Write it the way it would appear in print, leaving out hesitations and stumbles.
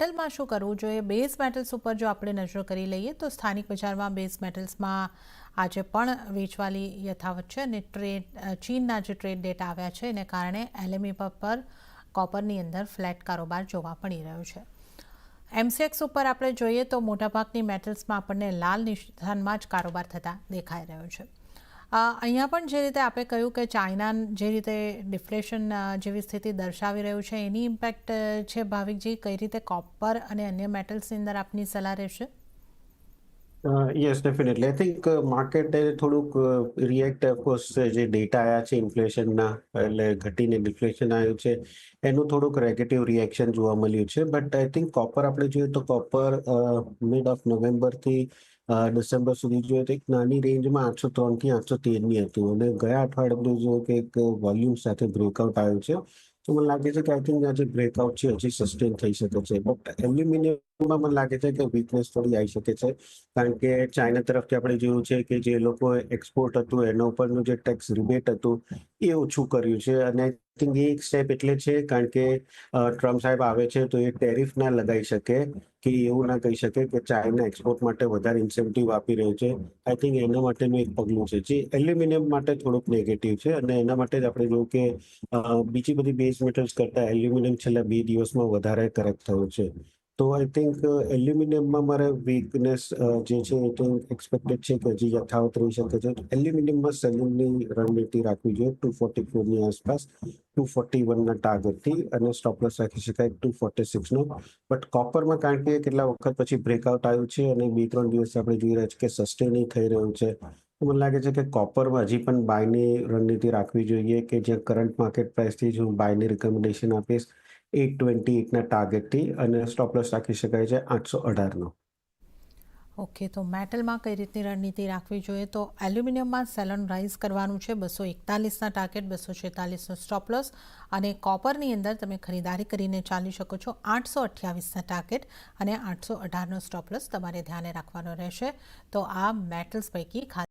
મેટલમાં શું કરવું જોઈએ? બેઝ મેટલ્સ ઉપર જો આપણે નજર કરી લઈએ તો સ્થાનિક બજારમાં બેઝ મેટલ્સમાં આજે પણ વેચવાલી યથાવત છે અને ચીનના જે ટ્રેડ ડેટા આવ્યા છે એને કારણે LME પર કોપરની અંદર ફ્લેટ કારોબાર જોવા મળી રહ્યો છે. MCX ઉપર આપણે જોઈએ તો મોટાભાગની મેટલ્સમાં આપણને લાલ નિશાનમાં જ કારોબાર થતા દેખાઈ રહ્યો છે. અહીંયા પણ જે રીતે આપણે કહ્યું કે ચાઇના જે રીતે ડિફ્લેશન જેવી સ્થિતિ દર્શાવી રહ્યું છે એની ઇમ્પેક્ટ છે. ભાવિકજી, કઈ રીતે કોપર અને અન્ય મેટલ્સની અંદર આપની સલાહ રહેશે? Yes, definitely. આઈ થિંક માર્કેટે થોડુંક રિએક્ટ ઓફકોર્સ જે ડેટા આવ્યા છે ઇન્ફ્લેશનના, એટલે ઘટીને ડિફ્લેશન આવ્યું છે, એનું થોડુંક નેગેટિવ રિએક્શન જોવા મળ્યું છે. બટ આઈ થિંક કોપર આપણે જોઈએ તો કોપર મિડ ઓફ નવેમ્બરથી ડિસેમ્બર સુધી જોઈએ તો એક નાની રેન્જમાં 803 થી 813ની હતું અને ગયા અઠવાડિયે આપણે જોઈએ કે એક વોલ્યુમ સાથે બ્રેકઆઉટ આવ્યું છે. તો મને લાગે છે કે આઈ થિંક આ જે બ્રેકઆઉટ છે હજી સસ્ટેન થઈ શકે છે. બટ એલ્યુમિનિયમમાં મને લાગે છે કે વીકનેસ થોડી આવી શકે છે, કારણ કે ચાઇના તરફથી આપણે જોયું છે કે જે લોકો એક્સપોર્ટ હતું એના ઉપરનું જે ટેક્સ રિબેટ હતું એ ઓછું કર્યું છે. અને આઈ થિંક એ એક સ્ટેપ એટલે છે કારણ કે ટ્રમ્પ સાહેબ આવે છે તો એ ટેરિફ ના લગાવી શકે, કે એવું ના કહી શકે કે ચાઇના એક્સપોર્ટ માટે વધારે ઇન્સેન્ટિવ આપી રહ્યું છે. આઈ થિંક એના માટેનું એક પગલું છે જે એલ્યુમિનિયમ માટે થોડુંક નેગેટિવ છે. અને એના માટે જ આપણે જોયું કે બીજી બધી બેઝ મેટલ્સ કરતાં એલ્યુમિનિયમ છેલ્લા 2 દિવસમાં વધારે કરેક્ટ થયું છે. તો આઈ થિંક એલ્યુમિનિયમમાં મારે વીકનેસ જે છે એ તો એક્સપેક્ટેડ છે કે હજી યથાવત રહી શકે છે. એલ્યુમિનિયમમાં સેલિંગની રણનીતિ રાખવી જોઈએ 244ની આસપાસ, 241ના ટાર્ગેટથી, અને સ્ટોપ લોસ રાખી શકાય 246નો. બટ કોપરમાં કારણ કે કેટલા વખત પછી બ્રેકઆઉટ આવ્યું છે અને 2-3 દિવસ આપણે જોઈ રહ્યા છીએ કે સસ્ટેન થઈ રહ્યું છે, તો મને લાગે છે કે કોપરમાં હજી પણ બાયની રણનીતિ રાખવી જોઈએ, કે જે કરંટ માર્કેટ પ્રાઇસથી જ હું બાયની રિકમેન્ડેશન આપીશ 828ના ટાર્ગેટથી, અને સ્ટોપ લોસ રાખી શકાય છે 818નો. ઓકે, તો મેટલમાં કઈ રીતની રણનીતિ રાખવી જોઈએ? તો એલ્યુમિનિયમમાં સેલન રાઇઝ કરવાનું છે 241ના ટાર્ગેટ, 246નો સ્ટોપ લોસ, અને કોપરની અંદર તમે ખરીદારી કરીને ચાલી શકો છો 828ના ટાર્ગેટ અને 818નો સ્ટોપ લોસ તમારે ધ્યાને રાખવાનો રહેશે. તો આ મેટલ્સ પૈકી ખાસ